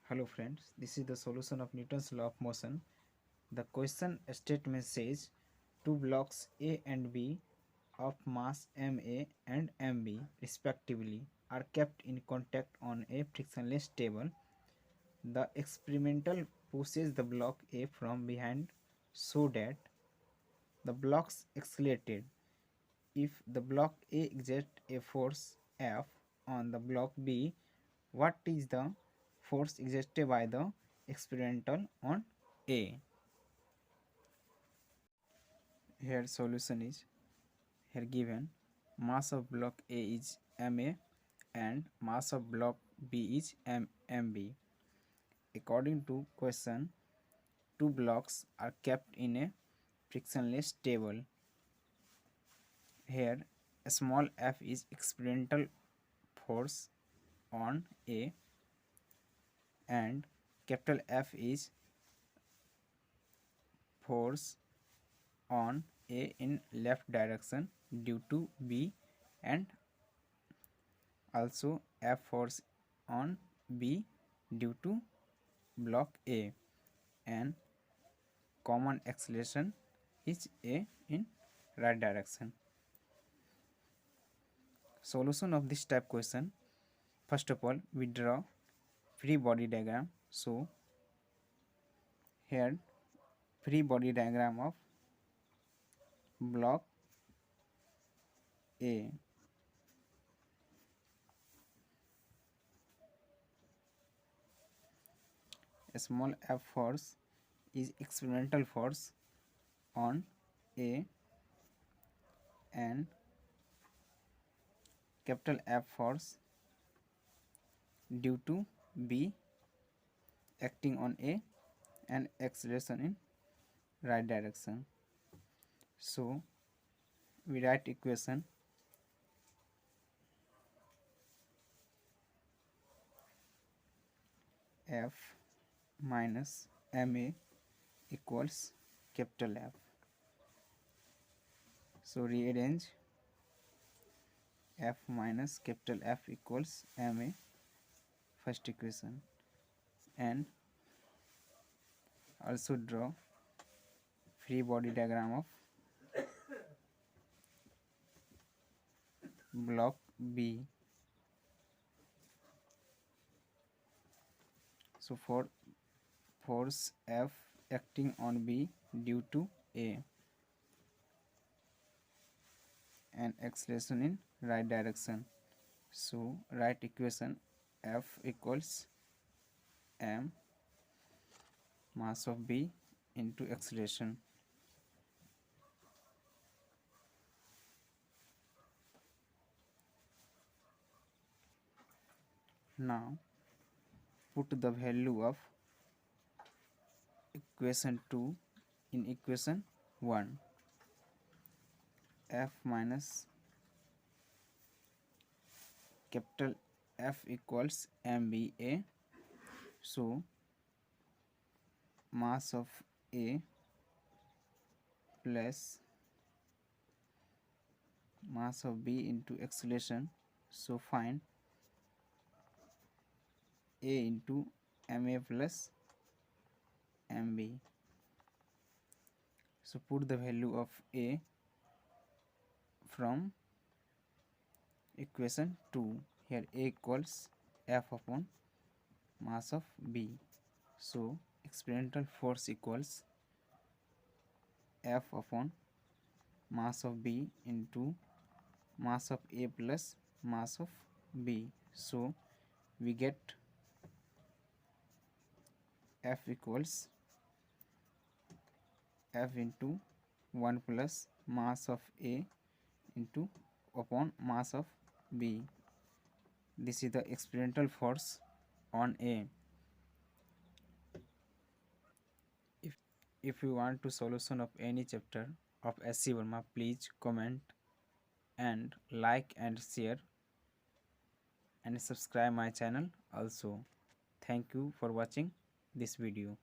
Hello friends, this is the solution of Newton's law of motion. The question statement says two blocks A and B of mass MA and MB respectively are kept in contact on a frictionless table. The experimental pushes the block A from behind so that the blocks accelerated. If the block A exerts a force F on the block B, what is the force exerted by the experimental on A? Here solution is here given. Mass of block A is Ma and mass of block B is Mb. According to question, two blocks are kept in a frictionless table. Here a small f is experimental force on A and capital F is force on A in left direction due to B, and also F force on B due to block A, and common acceleration is A in right direction. Solution of this type question: first of all we draw free body diagram. So here free body diagram of block A. A small f force is experimental force on A, and capital F force due to B acting on A, and acceleration in right direction. So we write equation F minus Ma equals capital F. So rearrange F minus capital F equals Ma, first equation, and also draw free body diagram of block B. So for force F acting on B due to A, and acceleration in right direction. So write equation F equals m mass of B into acceleration. Now put the value of equation 2 in equation 1. F minus capital F equals MBA. So mass of A plus mass of B into acceleration. So find A into Ma plus Mb. So put the value of A from equation 2. Here A equals F upon mass of B. So experimental force equals F upon mass of B into mass of A plus mass of B. So we get F equals F into 1 plus mass of A into upon mass of B. This is the experimental force on A. If you want to solution of any chapter of SC Verma, please comment and like and share and subscribe my channel also. Thank you for watching this video.